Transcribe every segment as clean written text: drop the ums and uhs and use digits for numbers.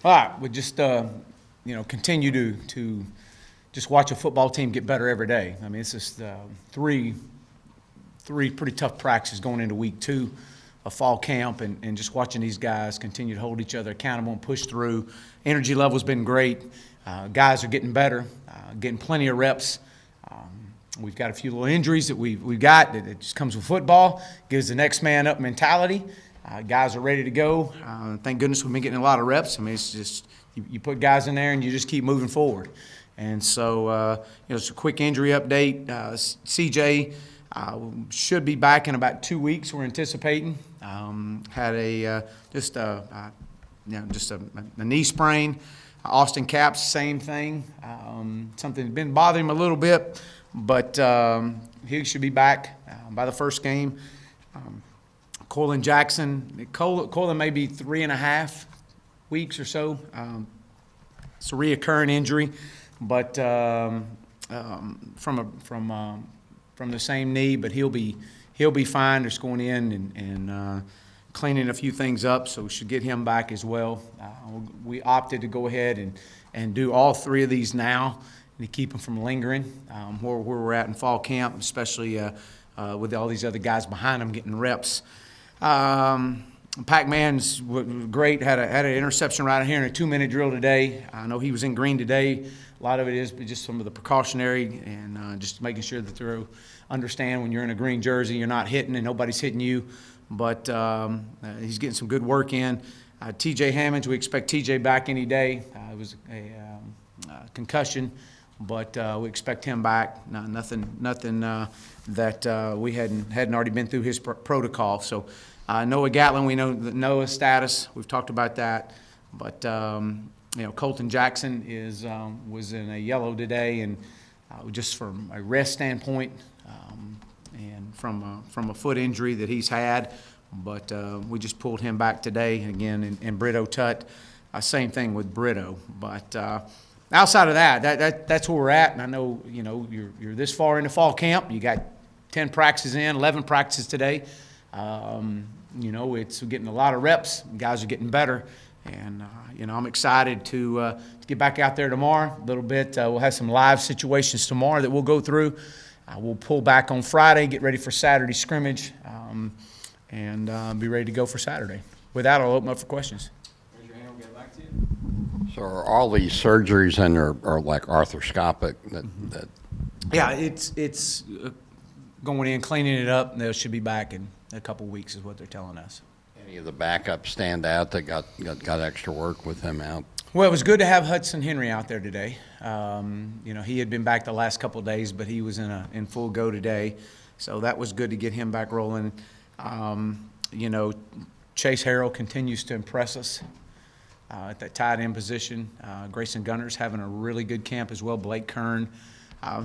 All right, we just continue to just watch a football team get better every day. I mean, it's just three pretty tough practices going into week 2 of fall camp, and just watching these guys continue to hold each other accountable and push through. Energy level's been great. Guys are getting better, getting plenty of reps. We've got a few little injuries that we've got that it just comes with football, gives the next man up mentality. Guys are ready to go. Thank goodness we've been getting a lot of reps. I mean, it's just you put guys in there and you just keep moving forward. And so, it's a quick injury update. CJ should be back in about 2 weeks. We're anticipating. Had just a knee sprain. Austin Capps, same thing. Something that's been bothering him a little bit, but he should be back by the first game. Colin Jackson, Colin may be 3.5 weeks or so. It's a reoccurring injury, but from the same knee. But he'll be fine. Just going in and cleaning a few things up, so we should get him back as well. We opted to go ahead and do all 3 of these now to keep them from lingering where we're at in fall camp, especially with all these other guys behind them getting reps. Pac-Man's great, had an interception right here in a 2-minute drill today. I know he was in green today. A lot of it is just some of the precautionary and just making sure that they understand when you're in a green jersey, you're not hitting and nobody's hitting you. But he's getting some good work in. TJ Hammonds, we expect TJ back any day. It was a concussion, but we expect him back. Nothing that we hadn't already been through his protocol. So Noah Gatlin, we know Noah's status. We've talked about that. But Colton Jackson was in a yellow today, and just from a rest standpoint, and from a foot injury that he's had. But we just pulled him back today again, and Brito Tutt, same thing with Brito. But outside of that's where we're at. And I know you're this far into fall camp. You got 10 practices in, 11 practices today. It's getting a lot of reps. Guys are getting better, and I'm excited to get back out there tomorrow a little bit. We'll have some live situations tomorrow that we'll go through. We'll pull back on Friday, get ready for Saturday scrimmage, and be ready to go for Saturday. With that, I'll open up for questions. Raise your hand, we'll get back to you. So are all these surgeries and are like arthroscopic? Yeah, it's going in, cleaning it up, and they should be back in a couple weeks is what they're telling us. Any of the backups stand out that got extra work with him out? Well, it was good to have Hudson Henry out there today. He had been back the last couple of days, but he was in full go today. So that was good to get him back rolling. Chase Harrell continues to impress us at that tight end position. Grayson Gunner's having a really good camp as well. Blake Kern.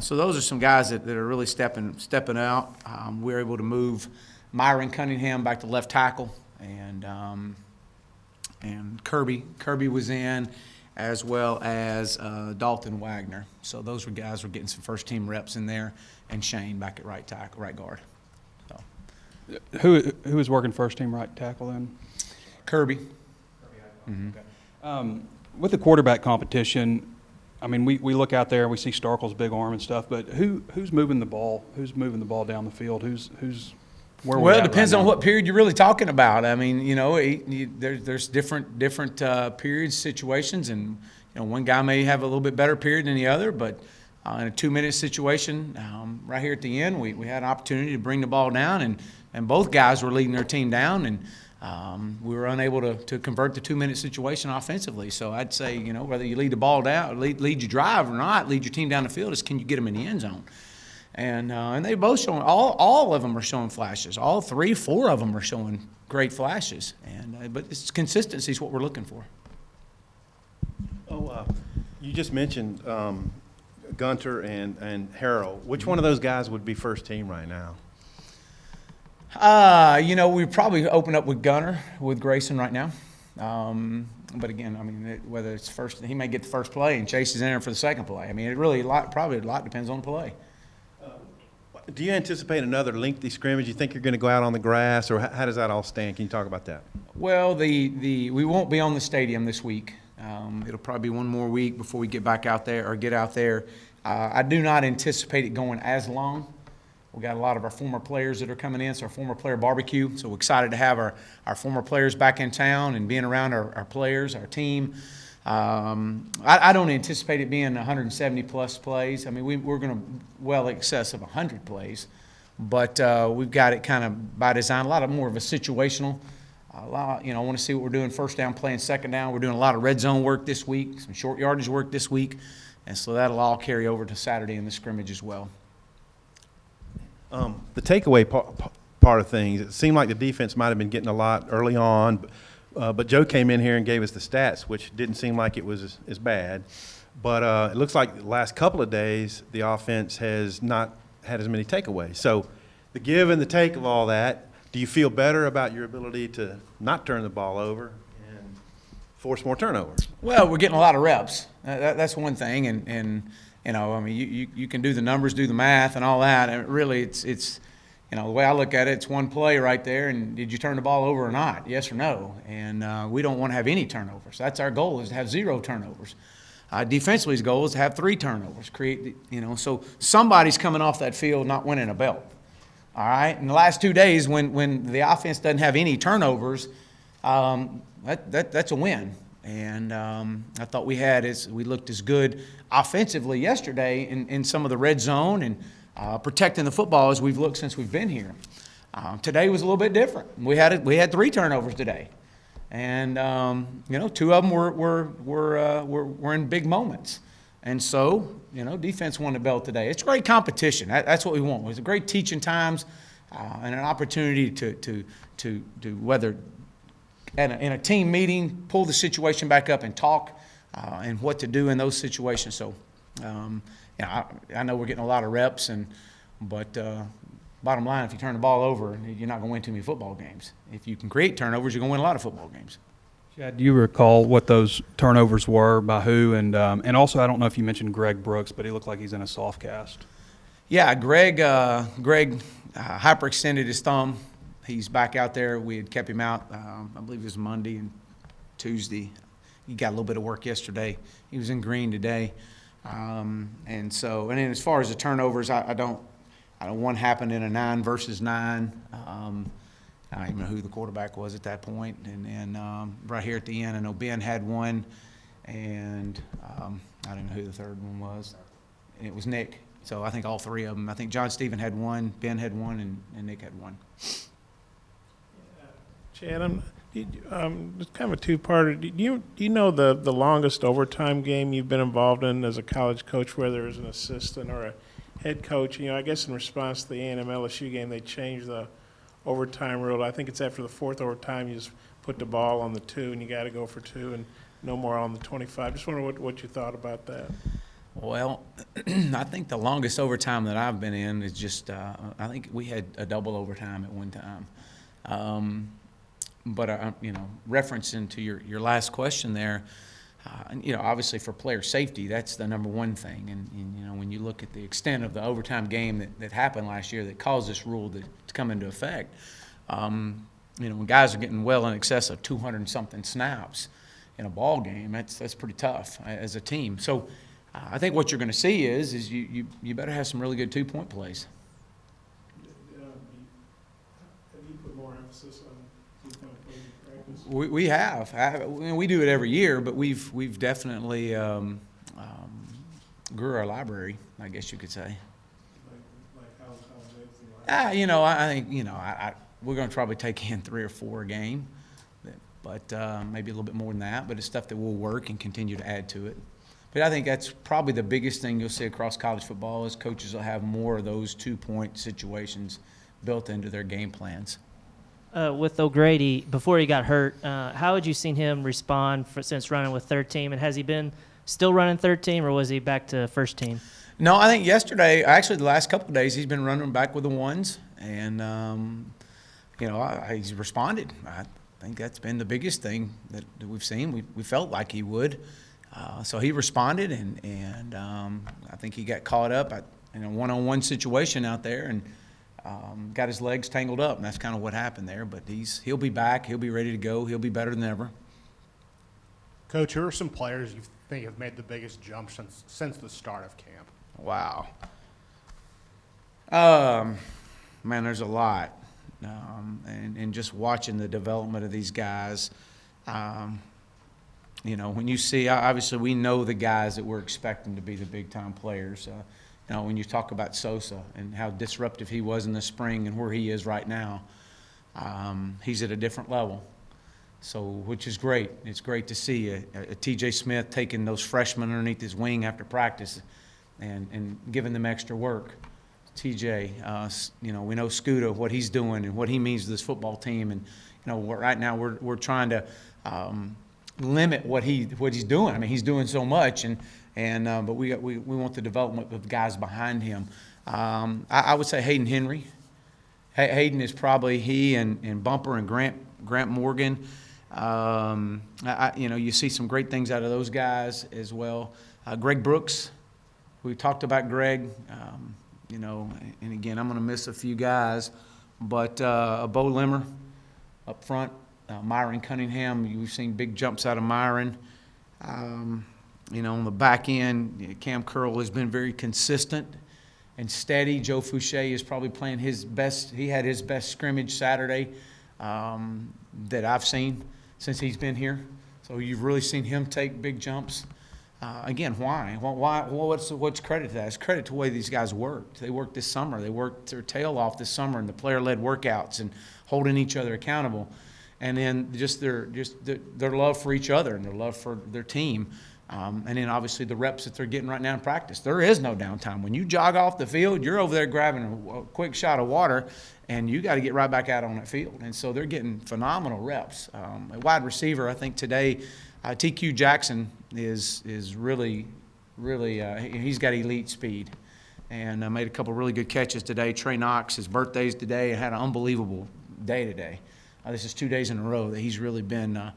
So those are some guys that are really stepping out. We're able to move Myron Cunningham back to left tackle, and Kirby was in, as well as Dalton Wagner. So those were guys were getting some first team reps in there, and Shane back at right guard. So. Who was working first team right tackle then? Kirby. Mm-hmm. Okay. With the quarterback competition, I mean, we look out there, we see Starkel's big arm and stuff, but who's moving the ball? Who's moving the ball down the field? Who's where? Well, it depends on what period you're really talking about. I mean, there's different periods, situations, and one guy may have a little bit better period than the other, but in a 2-minute situation, right here at the end, we had an opportunity to bring the ball down, and both guys were leading their team down, and we were unable to convert the 2-minute situation offensively. So I'd say, whether you lead the ball down, lead your drive or not, lead your team down the field, is can you get them in the end zone? And they both showing, all of them are showing flashes. All 4 of them are showing great flashes. But it's consistency is what we're looking for. You just mentioned Gunter and Harrell. Which one of those guys would be first team right now? We probably open up with Gunner, with Grayson right now. But again, I mean, whether it's first, he may get the first play and Chase is in there for the second play. I mean, it really probably a lot depends on the play. Do you anticipate another lengthy scrimmage? You think you're going to go out on the grass, or how does that all stand? Can you talk about that? Well, we won't be on the stadium this week. It'll probably be one more week before we get back out there or get out there. I do not anticipate it going as long. We got a lot of our former players that are coming in, so our former player barbecue. So we're excited to have our former players back in town and being around our players, our team. I don't anticipate it being 170-plus plays. I mean, we're going to well excess of 100 plays. But we've got it kind of by design, a lot more of a situational. I want to see what we're doing first down, playing second down. We're doing a lot of red zone work this week, some short yardage work this week. And so that'll all carry over to Saturday in the scrimmage as well. The takeaway part of things, it seemed like the defense might have been getting a lot early on, but Joe came in here and gave us the stats, which didn't seem like it was as bad. But it looks like the last couple of days, the offense has not had as many takeaways. So the give and the take of all that, do you feel better about your ability to not turn the ball over and force more turnovers? Well, we're getting a lot of reps. That's one thing, and I mean, you can do the numbers, do the math, and all that. And really, it's the way I look at it, it's one play right there. And did you turn the ball over or not? Yes or no? And we don't want to have any turnovers. That's our goal, is to have 0 turnovers. Defensively's goal is to have 3 turnovers. So somebody's coming off that field not winning a belt. All right. In the last 2 days, when the offense doesn't have any turnovers, that's a win. And I thought we looked as good offensively yesterday in some of the red zone and protecting the football as we've looked since we've been here. Today was a little bit different. We had 3 turnovers today, and 2 of them were in big moments. And so defense won the belt today. It's great competition. That's what we want. It was a great teaching times and an opportunity to whether in a team meeting, pull the situation back up and talk and what to do in those situations. So, I know we're getting a lot of reps, but bottom line, if you turn the ball over, you're not going to win too many football games. If you can create turnovers, you're going to win a lot of football games. Chad, do you recall what those turnovers were, by who? And also, I don't know if you mentioned Greg Brooks, but he looked like he's in a soft cast. Yeah, Greg hyperextended his thumb. He's back out there. We had kept him out, I believe it was Monday and Tuesday. He got a little bit of work yesterday. He was in green today. And then as far as the turnovers, I don't one happened in a 9 versus 9. I don't even know who the quarterback was at that point. And then right here at the end, I know Ben had one, and I don't know who the third one was. And it was Nick. So I think all 3 of them. I think John Stephen had one, Ben had one, and Nick had one. Chad, it's kind of a two-parter. Do you know the longest overtime game you've been involved in as a college coach, whether as an assistant or a head coach? I guess in response to the A&M LSU game, they changed the overtime rule. I think it's after the 4th overtime, you just put the ball on the 2, and you got to go for 2, and no more on the 25. Just wonder what you thought about that. Well, I think the longest overtime that I've been in is just I think we had a double overtime at one time. But referencing to your last question there, obviously for player safety, that's the number one thing. And when you look at the extent of the overtime game that happened last year that caused this rule to come into effect, when guys are getting well in excess of 200 and something snaps in a ball game, that's pretty tough as a team. So I think what you're going to see is you better have some really good 2-point plays. Have you put more emphasis on two-point plays in practice? We have. We do it every year, but we've definitely grew our library, I guess you could say. Like how I think we're going to probably take in 3 or 4 a game, but maybe a little bit more than that. But it's stuff that we'll work and continue to add to it. But I think that's probably the biggest thing you'll see across college football is coaches will have more of those 2-point situations built into their game plans. With O'Grady, before he got hurt, how had you seen him respond since running with third team? And has he been still running third team, or was he back to first team? No, I think yesterday, actually the last couple of days, he's been running back with the ones. And, he's responded. I think that's been the biggest thing that we've seen. We felt like he would. So he responded, and I think he got caught up in a one-on-one situation out there and got his legs tangled up, and that's kind of what happened there. But he'll be back. He'll be ready to go. He'll be better than ever. Coach, who are some players you think have made the biggest jump since the start of camp? Wow. Man, there's a lot. And just watching the development of these guys, you know, when you see, obviously we know the guys that we're expecting to be the big-time players. You know, when you talk about Sosa and how disruptive he was in the spring and where he is right now, he's at a different level. So, which is great. It's great to see a T.J. Smith taking those freshmen underneath his wing after practice and giving them extra work. T.J., you know, we know Scooter, what he's doing and what he means to this football team. And, you know, right now we're trying to limit what he's doing. I mean, he's doing so much, but we want the development of the guys behind him. I would say Hayden Henry. Hayden is probably he and Bumper and Grant Morgan. You know, you see some great things out of those guys as well. Greg Brooks, we talked about Greg. You know, and again, I'm going to miss a few guys, but Bo Limmer up front, Myron Cunningham. You've seen big jumps out of Myron. You know, on the back end, Cam Curl has been very consistent and steady. Joe Fouché is probably playing his best. He had his best scrimmage Saturday that I've seen since he's been here. So you've really seen him take big jumps. Again, why? What's credit to that? It's credit to the way these guys worked. They worked this summer. They worked their tail off this summer in the player-led workouts and holding each other accountable. And then just their love for each other and their love for their team. And then obviously the reps that they're getting right now in practice. There is no downtime. When you jog off the field, you're over there grabbing a quick shot of water, and you got to get right back out on that field. And so they're getting phenomenal reps. A wide receiver, I think today, TQ Jackson is really he's got elite speed, and made a couple really good catches today. Trey Knox, his birthday's today, and had an unbelievable day today. This is 2 days in a row that he's really been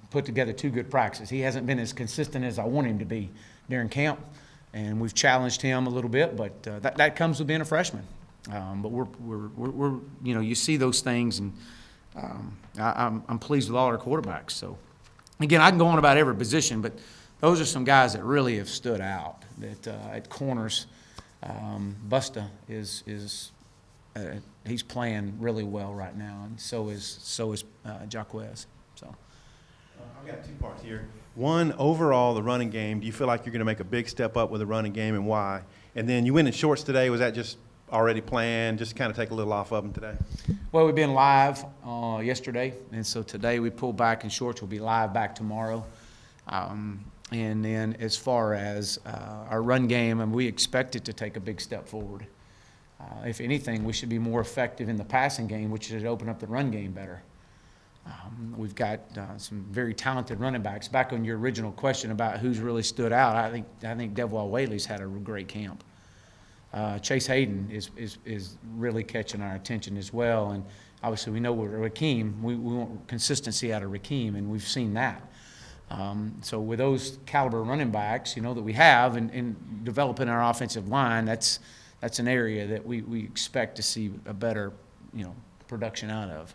put together 2 good practices. He hasn't been as consistent as I want him to be during camp, and we've challenged him a little bit, but that comes with being a freshman. But we're you know, you see those things, and I'm pleased with all our quarterbacks. So again, I can go on about every position, but those are some guys that really have stood out. That at corners, Busta is he's playing really well right now, and so is Jaquez. So I've got 2 parts here. One, overall, the running game. Do you feel like you're going to make a big step up with the running game, and why? And then you went in shorts today. Was that just already planned? Just kind of take a little off of them today? well, we've been live yesterday, and so today we pulled back in shorts. We'll be live back tomorrow. And then as far as our run game, and we expect it to take a big step forward. If anything, we should be more effective in the passing game, which should open up the run game better. We've got some very talented running backs. Back on your original question about who's really stood out, I think Devwall Whaley's had a great camp. Chase Hayden is really catching our attention as well, and obviously we know with Rakeem, we want consistency out of Rakeem, and we've seen that. So with those caliber running backs, you know, that we have, and developing our offensive line, that's an area that we expect to see a better, you know, production out of.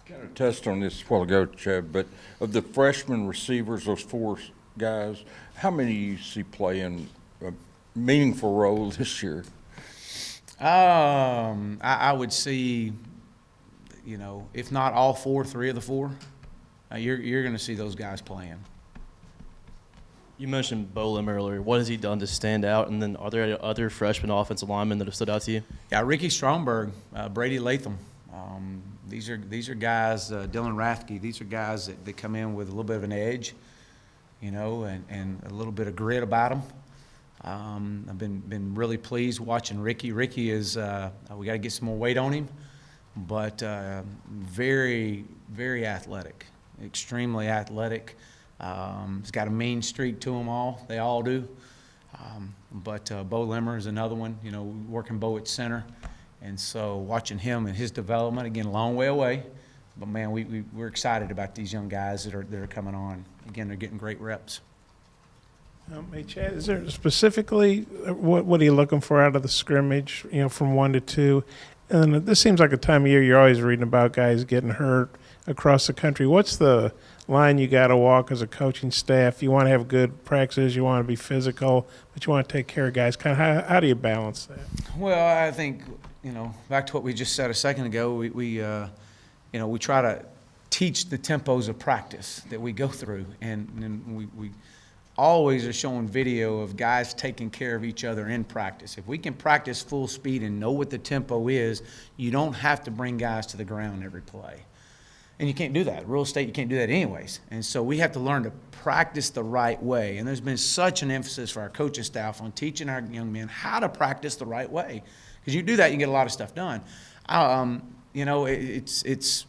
Kind of touched on this a while ago, Chad, but of the freshman receivers, those 4 guys, how many do you see playing a meaningful role this year? I would see, you know, if not all 4, 3 of the 4, you're going to see those guys playing. You mentioned Bo Lim earlier. What has he done to stand out? And then are there other freshman offensive linemen that have stood out to you? Yeah, Ricky Stromberg, Brady Latham. These are guys, Dylan Rathke, these are guys that come in with a little bit of an edge, you know, and a little bit of grit about them. I've been really pleased watching Ricky. Ricky is, we got to get some more weight on him, but very, very athletic, extremely athletic. He's got a mean streak to them all. They all do. But Bo Limmer is another one, you know, working Bo at center. And so watching him and his development, again, a long way away. But, man, we're excited about these young guys that are coming on. Again, they're getting great reps. Hey, Chad, is there specifically what are you looking for out of the scrimmage, you know, from 1 to 2? And this seems like a time of year you're always reading about guys getting hurt across the country. What's the line you got to walk as a coaching staff. You want to have good practices, you want to be physical, but you want to take care of guys. Kind of how do you balance that? Well, I think, back to what we just said a second ago, we try to teach the tempos of practice that we go through, and we always are showing video of guys taking care of each other in practice. If we can practice full speed and know what the tempo is, you don't have to bring guys to the ground every play. And you can't do that. Real estate, you can't do that anyways. And so we have to learn to practice the right way. And there's been such an emphasis for our coaching staff on teaching our young men how to practice the right way. Because you do that, you get a lot of stuff done. It's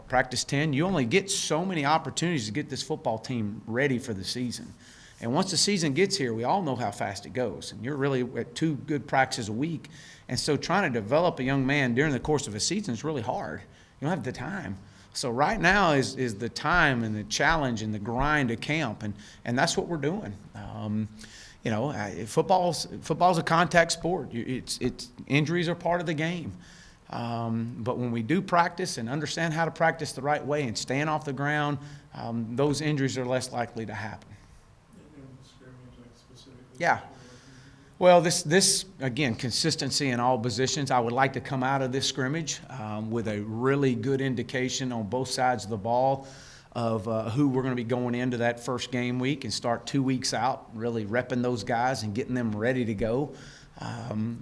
practice 10. You only get so many opportunities to get this football team ready for the season. And once the season gets here, we all know how fast it goes. And you're really at 2 good practices a week. And so trying to develop a young man during the course of a season is really hard. You don't have the time. So right now is the time and the challenge and the grind of camp, and that's what we're doing. Football's a contact sport. It's injuries are part of the game. But when we do practice and understand how to practice the right way and staying off the ground, those injuries are less likely to happen. Yeah. Well, this again, consistency in all positions. I would like to come out of this scrimmage with a really good indication on both sides of the ball of who we're going to be going into that first game week, and start 2 weeks out really repping those guys and getting them ready to go.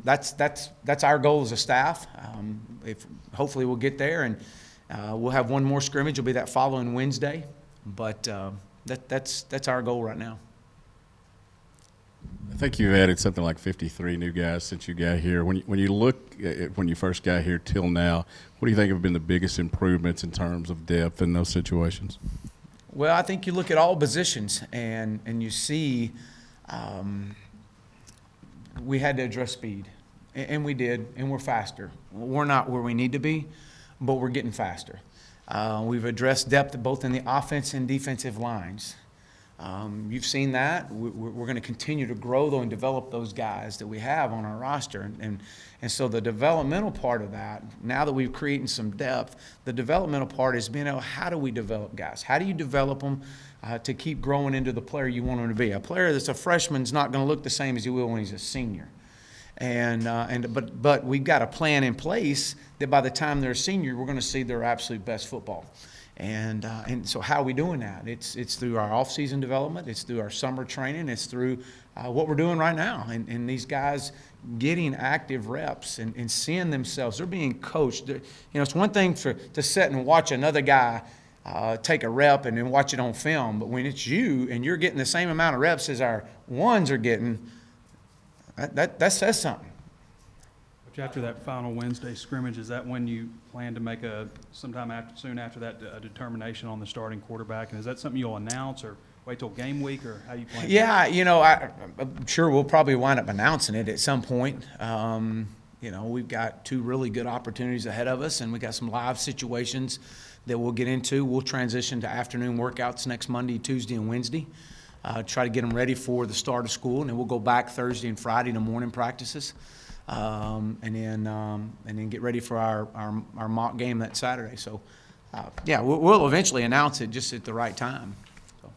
That's our goal as a staff. Hopefully we'll get there, and we'll have one more scrimmage. It'll be that following Wednesday, but that's our goal right now. I think you've added something like 53 new guys since you got here. When you look at when you first got here till now, what do you think have been the biggest improvements in terms of depth in those situations? Well, I think you look at all positions and you see we had to address speed, and we did, and we're faster. We're not where we need to be, but we're getting faster. We've addressed depth both in the offense and defensive lines. You've seen that. We're going to continue to grow, though, and develop those guys that we have on our roster. And so the developmental part of that, now that we've created some depth, the developmental part is being able, how do we develop guys? How do you develop them to keep growing into the player you want them to be? A player that's a freshman is not going to look the same as he will when he's a senior. But we've got a plan in place that by the time they're a senior, we're going to see their absolute best football. And so how are we doing that? It's through our off-season development. It's through our summer training. It's through what we're doing right now. And these guys getting active reps and seeing themselves. They're being coached. It's one thing to sit and watch another guy take a rep and then watch it on film. But when it's you and you're getting the same amount of reps as our ones are getting, that says something. But after that final Wednesday scrimmage, is that when you plan to make soon after that a determination on the starting quarterback? And is that something you'll announce or wait till game week, or how you plan? Yeah, I'm sure we'll probably wind up announcing it at some point. We've got 2 really good opportunities ahead of us, and we got some live situations that we'll get into. We'll transition to afternoon workouts next Monday, Tuesday, and Wednesday. Try to get them ready for the start of school, and then we'll go back Thursday and Friday to morning practices. And then get ready for our mock game that Saturday. So, we'll eventually announce it just at the right time. So.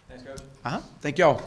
Thanks, Coach. Thank y'all.